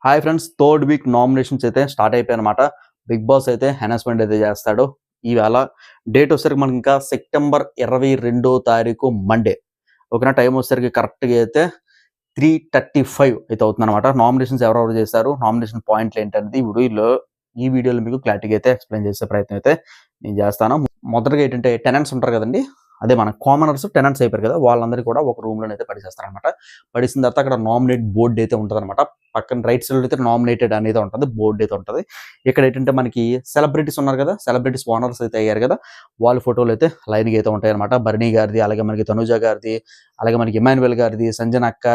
Hi friends, third week nominations అయితే start అయిపోయాయన్నమాట. Big boss అయితే announcement అయితే చేస్తాడు. ఈవేళ డేట్ వచ్చేసరికి మనకి ఇంకా సెప్టెంబర్ 22వ తారీఖు మండే. ఓకేనా. టైం వచ్చేసరికి కరెక్ట్గా అయితే 3:35 అయితే అవుతుందన్నమాట. నామినేషన్స్ ఎవరెవరు చేశారు, నామినేషన్ పాయింట్లు ఏంటనేది ఈ వీడియోలో మీకు క్లారిటీగా అయితే ఎక్స్ప్లెయిన్ చేసే ప్రయత్నం అయితే నేను చేస్తాను. మొదటగా ఏంటంటే టెనెంట్స్ ఉంటారు కదండి, అదే మన కామనర్స్ టెనెంట్స్ అయిపోయారు కదా, వాళ్ళందరికీ కూడా ఒక రూమ్లో అయితే పడిచేస్తారనమాట. పడిసిన తర్వాత అక్కడ నామినేట్ బోర్డు అయితే ఉంటుంది అనమాట. పక్కన రైట్ సైడ్ అయితే నామినేటెడ్ అనేది ఉంటుంది, బోర్డు అయితే ఉంటుంది. ఇక్కడ ఏంటంటే మనకి సెలబ్రిటీస్ ఉన్నారు కదా, సెలబ్రిటీస్ ఓనర్స్ అయితే అయ్యారు కదా, వాళ్ళ ఫోటోలు అయితే లైన్గా అయితే ఉంటాయి అనమాట. భరణి గారిది, అలాగే మనకి తనుజ గారిది, అలాగే మనకి ఇమాన్యుయల్ గారిది, సంజన అక్క,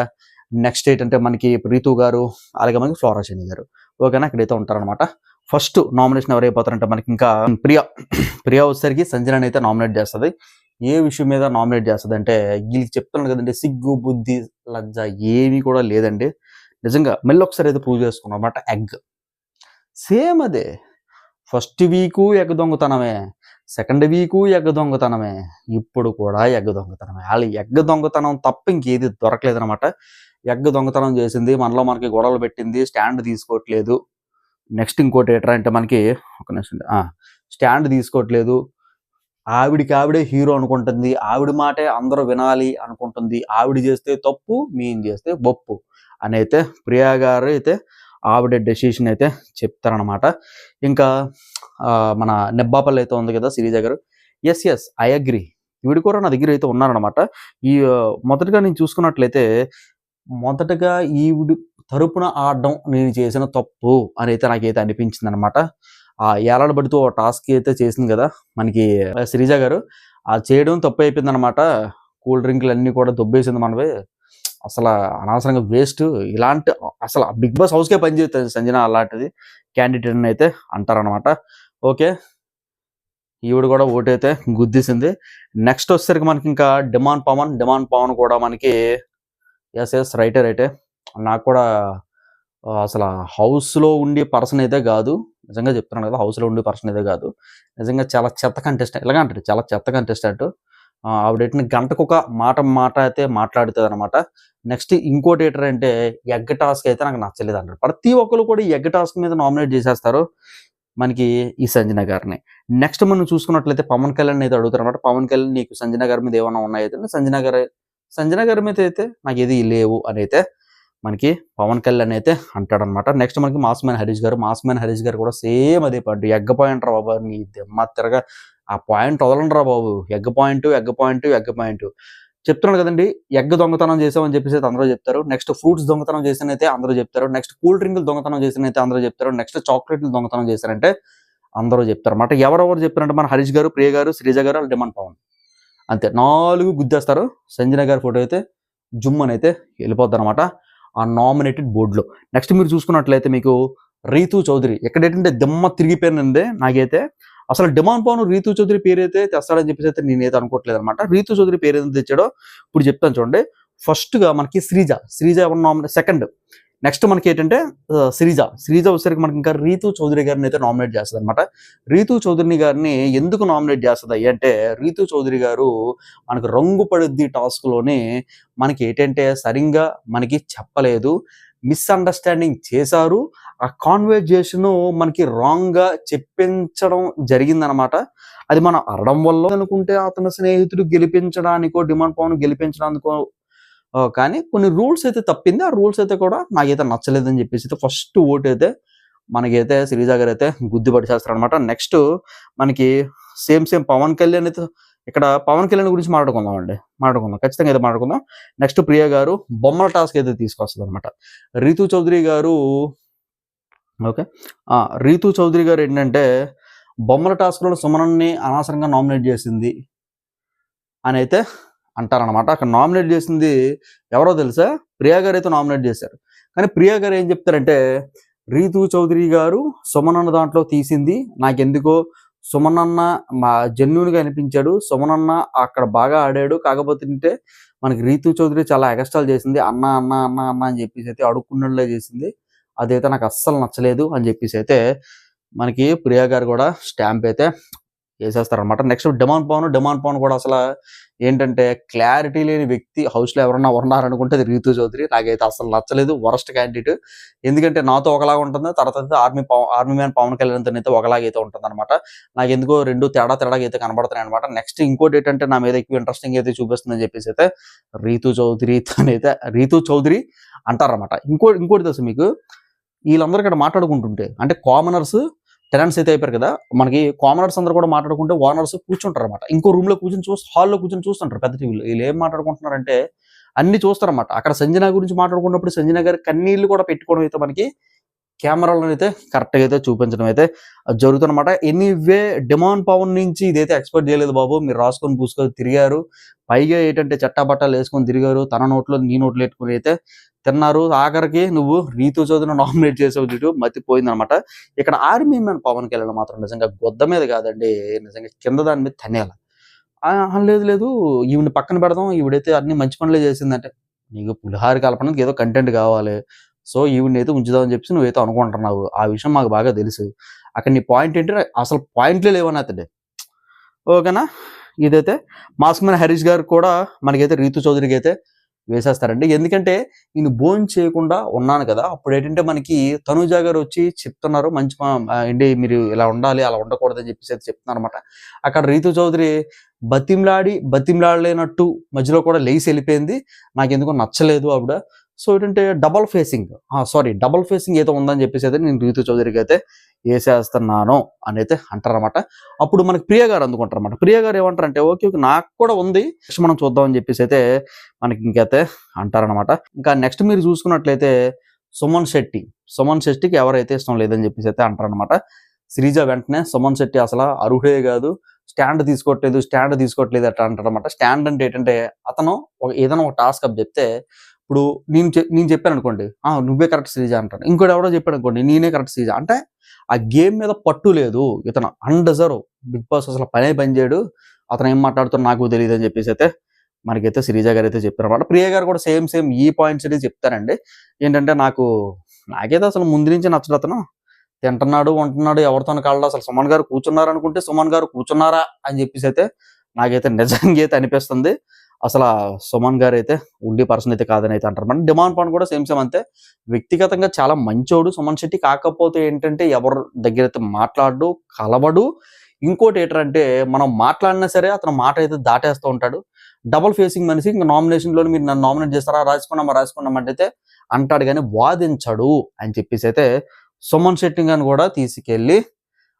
నెక్స్ట్ ఏంటంటే మనకి రీతు గారు, అలాగే మనకి ఫ్లోరా శని గారు. ఓకేనా, ఇక్కడైతే ఉంటారనమాట. ఫస్ట్ నామినేషన్ ఎవరైపోతారంటే మనకి ఇంకా ప్రియా వచ్చేసరికి సంజనని అయితే నామినేట్ చేస్తుంది. ఏ విషయం మీద నామినేట్ చేస్తుంది అంటే, వీళ్ళకి చెప్తున్నాను కదండి, సిగ్గు బుద్ధి లజ్జ ఏమీ కూడా లేదండి. నిజంగా మళ్ళీ ఒకసారి అయితే ప్రూవ్ చేసుకున్నాం అనమాట. ఎగ్ సేమ్ అదే. ఫస్ట్ వీకు ఎగ్ దొంగతనమే, సెకండ్ వీకు ఎగ్ దొంగతనమే, ఇప్పుడు కూడా ఎగ్ దొంగతనమే. వాళ్ళు ఎగ్ దొంగతనం తప్ప ఇంకేది దొరకలేదనమాట. ఎగ్ దొంగతనం చేసింది, మనలో మనకి గొడవలు పెట్టింది, స్టాండ్ తీసుకోవట్లేదు. నెక్స్ట్ ఇంకోటి ఏంట్రా అంటే మనకి ఒక నిమిషం, స్టాండ్ తీసుకోవట్లేదు, ఆవిడికి ఆవిడే హీరో అనుకుంటుంది, ఆవిడ మాటే అందరూ వినాలి అనుకుంటుంది, ఆవిడ చేస్తే తప్పు, మేము చేస్తే బొప్పు అని అయితే ప్రియా గారు అయితే ఆవిడ డెసిషన్ అయితే చెప్తారనమాట. ఇంకా మన నెబ్బాపల్లి అయితే ఉంది కదా సిరీజ గారు, ఎస్ ఐ అగ్రి, ఈవిడ కూడా నా దగ్గర అయితే ఉన్నారనమాట. ఈ మొదటగా నేను చూసుకున్నట్లయితే, మొదటగా ఈవిడ తరపున ఆడడం నేను చేసిన తప్పు అని అయితే నాకైతే అనిపించింది అనమాట. ఏలాడబడుతూ ఒక టాస్క్ అయితే చేసింది కదా మనకి శ్రీజ గారు, ఆ చేయడం తప్పు అయిపోయింది అనమాట. కూల్ డ్రింక్లు అన్నీ కూడా దొబ్బేసింది మనవి, అసలు అనవసరంగా వేస్ట్. ఇలాంటి అసలు బిగ్ బాస్ హౌస్కే పనిచేస్తుంది సంజన అలాంటిది క్యాండిడేట్ అని అయితే అంటారనమాట. ఓకే, ఈవిడ కూడా ఓటైతే గుద్దేసింది. నెక్స్ట్ వచ్చేసరికి మనకి ఇంకా డిమాండ్ పవన్ కూడా మనకి ఎస్ రైటే నాకు కూడా అసలు హౌస్లో ఉండే పర్సన్ అయితే కాదు, నిజంగా చెప్తున్నాను కదా, హౌస్లో ఉండే పర్సన్ అయితే కాదు. నిజంగా చాలా చెత్త కంటెస్టెంట్, ఇలాగ అంటాడు, చాలా చెత్త కంటెస్టెంట్. ఆవిడేటిని గంటకు ఒక మాట అయితే మాట్లాడుతుంది అనమాట. నెక్స్ట్ ఇంకోటి ఏంటంటే ఎగ్ టాస్క్ అయితే నాకు నచ్చలేదు అంటారు. ప్రతి ఒక్కరు కూడా ఈ ఎగ్ టాస్క్ మీద నామినేట్ చేసేస్తారు మనకి ఈ సంజన గారిని. నెక్స్ట్ మనం చూసుకున్నట్లయితే పవన్ కళ్యాణ్ అయితే అడుగుతారు అనమాట. పవన్ కళ్యాణ్ నీకు సంజన గారి మీద ఏమైనా ఉన్నాయైతే, సంజన గారి మీద అయితే నాకు ఏది లేవు అని అయితే మనకి పవన్ కళ్యాణ్ అయితే అంటాడనమాట. నెక్స్ట్ మనకి మాస్మేన్ హరీష్ గారు కూడా సేమ్ అదే పాయింట్. ఎగ్ పాయింట్ రా బాబు, నీ దెమ్మ తిరగా ఆ పాయింట్ వదలండి రా బాబు. ఎగ్ పాయింట్ చెప్తున్నాడు కదండి. ఎగ్ దొంగతనం చేసామని చెప్పేసి అయితే అందరూ చెప్తారు. నెక్స్ట్ ఫ్రూట్స్ దొంగతనం చేసినైతే అందరూ చెప్తారు. నెక్స్ట్ కూల్ డ్రింకులు దొంగతనం చేసినైతే అందరూ చెప్తారు. నెక్స్ట్ చాక్లెట్లు దొంగతనం చేశారంటే అందరూ చెప్తారు అనమాట. ఎవరెవరు చెప్పారంటే మన హరీష్ గారు, ప్రియ గారు, శ్రీజ గారు, డిమాండ్ పవన్, అంతే 4 గుద్దేస్తారు. సంజన గారి ఫోటో అయితే జుమ్ అని అయితే వెళ్ళిపోద్ది అనమాట ఆ నామినేటెడ్ బోర్డులో. నెక్స్ట్ మీరు చూసుకున్నట్లయితే మీకు రీతు చౌదరి ఎక్కడేంటంటే దెమ్మ తిరిగిపోయిందండి నాకైతే. అసలు డిమాండ్ పవన్ రీతు చౌదరి పేరు అయితే తెస్తాడని చెప్పేసి అయితే నేనైతే అనుకోవట్లేదు అనమాట. రీతు చౌదరి పేరు ఏదైతే తెచ్చాడో ఇప్పుడు చెప్తాను చూడండి. ఫస్ట్గా మనకి శ్రీజ ఎవరు నామినేట్, సెకండ్ నెక్స్ట్ మనకి ఏంటంటే శ్రీజ వచ్చేసరికి మనకి ఇంకా రీతు చౌదరి గారిని అయితే నామినేట్ చేస్తుంది అనమాట. రీతు చౌదరి గారిని ఎందుకు నామినేట్ చేస్తుంది అంటే, రీతు చౌదరి గారు మనకు రంగు పడుద్ది టాస్క్లోనే మనకి ఏంటంటే సరిగ్గా మనకి చెప్పలేదు, మిస్అండర్స్టాండింగ్ చేశారు, ఆ కాన్వర్జేషన్ మనకి రాంగ్గా చెప్పించడం జరిగిందనమాట. అది మనం అరడం వల్ల అనుకుంటే అతని స్నేహితుడు గెలిపించడానికో, డిమాండ్ పవన్ గెలిపించడానికో కానీ కొన్ని రూల్స్ అయితే తప్పింది. ఆ రూల్స్ అయితే కూడా నాకైతే నచ్చలేదని చెప్పేసి అయితే ఫస్ట్ ఓటు అయితే మనకైతే శ్రీజ గారు అయితే గుద్దిపడి చేస్తారు అనమాట. నెక్స్ట్ మనకి సేమ్ పవన్ కళ్యాణ్ అయితే, ఇక్కడ పవన్ కళ్యాణ్ గురించి మాట్లాడుకుందాం ఖచ్చితంగా అయితే మాట్లాడుకుందాం. నెక్స్ట్ ప్రియ గారు బొమ్మల టాస్క్ అయితే తీసుకొస్తుంది అనమాట. రీతు చౌదరి గారు ఏంటంటే బొమ్మల టాస్క్లో సుమనన్ని అనవసరంగా నామినేట్ చేసింది అని అయితే అంటారనమాట. అక్కడ నామినేట్ చేసింది ఎవరో తెలుసా, ప్రియా గారు అయితే నామినేట్ చేశారు. కానీ ప్రియా గారు ఏం చెప్తారంటే, రీతు చౌదరి గారు సుమనన్న దాంట్లో తీసింది, నాకెందుకో సుమనన్న మా జెన్యూన్గా అనిపించాడు, సుమనన్న అక్కడ బాగా ఆడాడు, కాకపోతే మనకి రీతు చౌదరి చాలా ఎగస్ట్రాల్ చేసింది, అన్న అని చెప్పేసి అయితే అడుక్కున్నట్లే చేసింది, అదైతే నాకు అస్సలు నచ్చలేదు అని చెప్పేసి అయితే మనకి ప్రియా గారు కూడా స్టాంప్ అయితే వేసేస్తారనమాట. నెక్స్ట్ డిమాండ్ పవన్ కూడా అసలు ఏంటంటే క్లారిటీ లేని వ్యక్తి హౌస్‌లో ఎవరన్నా ఉన్నారనుకుంటే అది రీతూ చౌదరి. నాకైతే అసలు నచ్చలేదు. Worst candidate. ఎందుకంటే నాతో ఒకలాగా ఉంటుంది. తర్వాత ఆర్మీ మ్యాన్ పవన్ కళ్యాణ్‌తోనైతే ఒకలాగైతే ఉంటుందనమాట. నాకెందుకో 2 తేడాగా అయితే కనబడుతున్నాయనమాట. నెక్స్ట్ ఇంకోటేంటంటే నా మీద ఎక్కువ ఇంట్రెస్టింగ్ అయితే చూపిస్తుందని చెప్పేసైతే రీతూ చౌదరి అంటారనమాట. ఇంకోటి తెలుసా మీకు? వీళ్ళందరూ ఇక్కడ మాట్లాడుకుంటుంటే అంటే కామనర్స్, టెనెంట్స్ అయితే అయిపోయారు కదా! మనకి కామనర్స్ అందరూ కూడా మాట్లాడుకుంటే ఓనర్స్ కూర్చుంటారనమాట. ఇంకో రూమ్‌లో కూర్చొని హాల్‌లో కూర్చొని చూస్తుంటారు పెద్ద టీవీలో. ఈళ్ళేం మాట్లాడుకుంటున్నారంటే అన్నీ చూస్తారనమాట. అక్కడ సంజన గురించి మాట్లాడుకున్నప్పుడు సంజన గారి కన్నీళ్లు కూడా పెట్టుకోవడం అయితే మనకి కెమెరాలోనైతే కరెక్ట్‌గా అయితే చూపించడం అయితే జరుగుతుందనమాట. ఎనీవే డిమాండ్ పవన్ నుంచి ఇదైతే ఎక్స్‌పెక్ట్ చేయలేదు బాబు. మీరు రాసుకొని పూసుకొని తిరిగారు. పైగా ఏంటంటే చట్టాబట్టాలేసుకొని తిరిగారు. తన నోట్లో నీ నోట్లో ఎట్టుకొని అయితే తిన్నారు. ఆఖరికి నువ్వు రీతూ చౌదరిని నామినేట్ చేసావు చూడు మతిపోయిందనమాట. ఇక్కడ ఆర్మీ మ్యాన్ పవన్ కళ్యాణ్ మాత్రం నిజంగా గొద్ద మీద కాదండి. నిజంగా కింద దాని మీద తన్నేయాల. లేదు ఈవిడని పక్కన పెడదాం. ఈవిడైతే అన్ని మంచి పనులే చేసిందంటే, నీకు పులిహార కలపడానికి ఏదో కంటెంట్ కావాలి. సో ఈవిడనైతే ఉంచుదాం అని చెప్పేసి నువ్వైతే అనుకుంటున్నావు. ఆ విషయం మాకు బాగా తెలుసు. అక్కడ నీ పాయింట్ ఏంటి? అసలు పాయింట్‌లే లేవని అతడి. ఓకేనా? ఇదైతే మాస్క్ మ్యాన్ హరీష్ గారు కూడా మనకైతే రీతూ చౌదరికి అయితే వేసేస్తారండి. ఎందుకంటే ఈయన చేయకుండా ఉన్నాను కదా! అప్పుడేంటంటే మనకి తనూజ గారు వచ్చి చెప్తున్నారు. ఏంటి మీరు ఇలా ఉండాలి, అలా ఉండకూడదని చెప్పేసి అయితే చెప్తున్నారనమాట. అక్కడ రీతూ చౌదరి బతిమలాడలేనట్టు మధ్యలో కూడా లేసి వెళ్ళిపోయింది. నాకెందుకో నచ్చలేదు ఆవిడ. సో ఏంటంటే డబుల్ ఫేసింగ్ ఏదో ఉందని చెప్పేసి అయితే నేను రీతూ చౌదరికి అయితే ఏసేస్తున్నాను అనైతే అంటారనమాట. అప్పుడు మనకి ప్రియ గారు అందుకుంటారనమాట. ప్రియ గారు ఏమంటారంటే ఓకే నాకు కూడా ఉంది. నెక్స్ట్ మనం చూద్దాం అని చెప్పేసి అయితే మనకి ఇంకైతే అంటారనమాట. ఇంకా నెక్స్ట్ మీరు చూసుకున్నట్లయితే సుమన్ శెట్టికి ఎవరైతే ఇష్టం లేదని చెప్పేసి అయితే అంటారనమాట. శ్రీజ వెంటనే సుమన్ శెట్టి అసలు అర్హుడే కాదు, స్టాండ్ తీసుకోవట్లేదు అట్లా అంటారనమాట. స్టాండ్ అంటే ఏంటంటే అతను ఏదైనా ఒక టాస్క్ అప్ చెప్తే ఇప్పుడు నేను చెప్పాను అనుకోండి, నువ్వే కరెక్ట్ శ్రీజ అంటాను. ఇంకోటి ఎవడో చెప్పాడు అనుకోండి, నేనే కరెక్ట్ శ్రీజ అంటే ఆ గేమ్ మీద పట్టు లేదు. ఇతను అన్‌డిజర్వ్. బిగ్ బాస్ అసలు పని చేయడు. అతను ఏం మాట్లాడుతాడో నాకు తెలియదు అని చెప్పేసి అయితే మనకైతే శ్రీజ గారు అయితే చెప్పారన్నమాట. ప్రియ గారు కూడా సేమ్ ఈ పాయింట్స్ అనేది చెప్తారండి. ఏంటంటే నాకైతే అసలు ముందు నుంచి నచ్చడు అతను. తింటున్నాడు, ఉంటున్నాడు, ఎవరితోని కలడు. అసలు సుమన్ గారు కూర్చున్నారు అనుకుంటే సుమన్ గారు కూర్చున్నారా అని చెప్పేసి అయితే నాకైతే నిజంగా అయితే అనిపిస్తుంది. అసలు సుమన్ గారు అయితే ఉండే పర్సన్ అయితే కాదని అయితే అంటారు. మన డిమాండ్ పాయింట్ కూడా సేమ్ అంతే. వ్యక్తిగతంగా చాలా మంచోడు సుమన్ శెట్టి. కాకపోతే ఏంటంటే ఎవరు దగ్గర అయితే మాట్లాడు, కలవడు. ఇంకోటి ఏంటంటే మనం మాట్లాడినా సరే అతను మాట అయితే దాటేస్తూ ఉంటాడు. డబుల్ ఫేసింగ్ మనిషి. ఇంకా నామినేషన్‌లో మీరు నన్ను నామినేట్ చేస్తారా? రాసుకున్నామంటే అయితే అంటాడు గానీ వాదించడు అని చెప్పేసి అయితే సుమన్ శెట్టి గారిని కూడా తీసుకెళ్ళి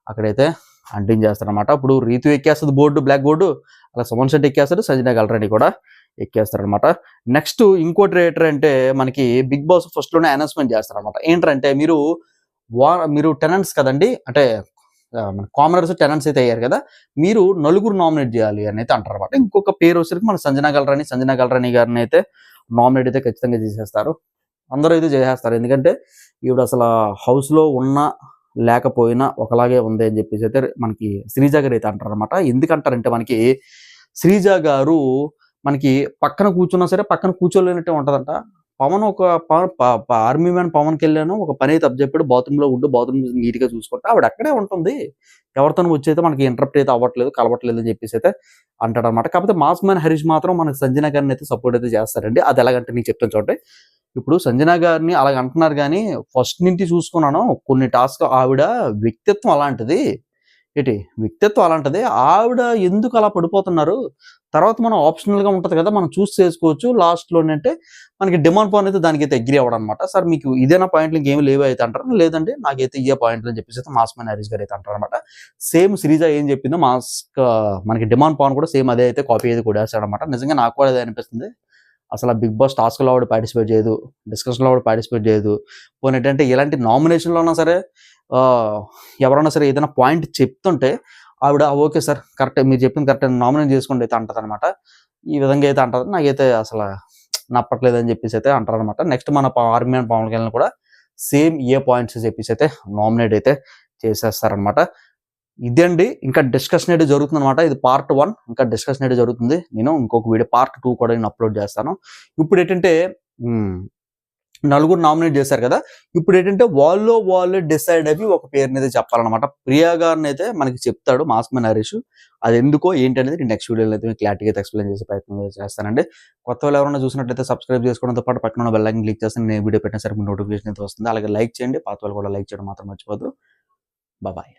అక్కడైతే అంటించేస్తారనమాట. ఇప్పుడు రీతు ఎక్కేస్తుంది బ్లాక్ బోర్డు. అలా సుమన్ శెట్టి ఎక్కేస్తాడు, సంజన గల్రాని కూడా ఎక్కేస్తారనమాట. నెక్స్ట్ ఇంకోటి ఏంటంటే మనకి బిగ్ బాస్ ఫస్ట్‌లోనే అనౌన్స్‌మెంట్ చేస్తారనమాట. ఏంటంటే మీరు టెనెంట్స్ కదండీ! అంటే కామనర్స్, టెనెంట్స్ అయితే అయ్యారు కదా! మీరు నలుగురు నామినేట్ చేయాలి అని అయితే అంటారనమాట. ఇంకొక పేరు వచ్చేసరికి మన సంజన గల్రాని గారిని అయితే నామినేట్ అయితే ఖచ్చితంగా చేసేస్తారు. అందరూ అయితే చేసేస్తారు. ఎందుకంటే ఈవిడ అసలు హౌస్‌లో ఉన్నా లేకపోయినా ఒకలాగే ఉంది అని చెప్పేసి అయితే మనకి శ్రీజ గారు అయితే అంటారనమాట. ఎందుకంటారంటే మనకి శ్రీజ గారు మనకి పక్కన కూర్చున్నా సరే పక్కన కూర్చోలేనట్టే ఉంటదంట. ఆర్మీ మ్యాన్ పవన్ కళ్యాణ్ ఒక పని అయితే అప్పచెప్పాడు. బాత్రూమ్‌లో ఉండు, బాత్రూమ్ నీట్‌గా చూసుకుంటా. ఆవిడ అక్కడే ఉంటుంది. ఎవరితోని వచ్చైతే మనకి ఇంటరప్ట్ అయితే అవ్వట్లేదు, కలవట్లేదు అని చెప్పేసి అయితే అంటాడనమాట. కాకపోతే మాస్ మ్యాన్ హరీష్ మాత్రం మనకి సంజన గారిని అయితే సపోర్ట్ అయితే చేస్తారండి. అది ఎలాగంటే నీకు చెప్తాను చూడండి. ఇప్పుడు సంజన గారిని అలాగ అంటున్నారు గానీ ఫస్ట్ నుంచి చూసుకున్నాను కొన్ని టాస్క్ ఆవిడ వ్యక్తిత్వం అలాంటిది. వ్యక్తిత్వం అలాంటిది. ఆవిడ ఎందుకు అలా పడిపోతున్నారు? తర్వాత మనం ఆప్షనల్‌గా ఉంటది కదా! మనం చూస్ చేసుకోవచ్చు. లాస్ట్‌లోనంటే మనకి డిమాండ్ పవన్ అయితే దానికైతే అగ్రీ అవ్వడనమాట. సార్ మీకు ఇదేనా పాయింట్లు ఇంకేమి లేవా అయితే అంటారు. లేదండి నాకైతే ఇయ్యే పాయింట్లు అని చెప్పేసి అయితే మాస్ మ్యాన్ హరీష్ గారు అయితే అంటారనమాట. సేమ్ శ్రీజ ఏం చెప్పిందో మనకి డిమాండ్ పవన్ కూడా సేమ్ అదే అయితే కాపీ అయితే కొట్టేస్తాడనమాట. నిజంగా నాకు కూడా అదే అనిపిస్తుంది. అసలు బిగ్ బాస్ టాస్క్‌లో ఆవిడ పార్టిసిపేట్ చేయదు. డిస్కషన్‌లో ఆవిడ పార్టిసిపేట్ చేయదు. పోనీ ఏంటంటే ఇలాంటి నామినేషన్‌లో ఉన్నా సరే ఎవరైనా సరే ఏదైనా పాయింట్ చెప్తుంటే ఆవిడ ఓకే సార్ కరెక్టే మీరు చెప్పింది కరెక్టే నామినేట్ చేసుకోండి అయితే అంటదనమాట. ఈ విధంగా అయితే అంటది. నాకైతే అసలు నప్పట్లేదని చెప్పేసి అయితే అంటారనమాట. నెక్స్ట్ మన ఆర్మీ మ్యాన్ పవన్ కళ్యాణ్ కూడా సేమ్ పాయింట్స్ చెప్పేసి అయితే నామినేట్ అయితే చేసేస్తారనమాట. ఇదండి. ఇంకా డిస్కషన్ అయితే జరుగుతుందనమాట. ఇది పార్ట్ 1. ఇంకా డిస్కషన్ అయితే జరుగుతుంది. నేను ఇంకొక వీడియో పార్ట్ 2 కూడా నేను అప్లోడ్ చేస్తాను. ఇప్పుడు ఏంటంటే నలుగురు నామినేట్ చేశారు కదా. ఇప్పుడు ఏంటంటే వాళ్ళే డిసైడ్ అయ్యి ఒక పేరుని అయితే చెప్పాలన్నమాట. ప్రియా గారిని అయితే మనకి చెప్తాడు మాస్క్ మ్యాన్ హరీష్. అది ఎందుకో ఏంటి అనేది నేను నెక్స్ట్ వీడియోలో అయితే క్లారిటీగా అయితే ఎక్స్ప్లెయిన్ చేసే ప్రయత్నం చేస్తానండి. కొత్త వాళ్ళు ఎవరైనా చూసినట్లయితే సబ్స్క్రైబ్ చేసుకోవడంతో పాటు పక్కన ఉన్న బెల్ ఐకాన్ క్లిక్ చేస్తే నేను వీడియో పెట్టిన సరికి నోటిఫికేషన్ అయితే వస్తుంది. అలాగే లైక్ చేయండి. పాత వాళ్ళు కూడా లైక్ చేయడం మాత్రం మర్చిపోద్దు. బాయ్.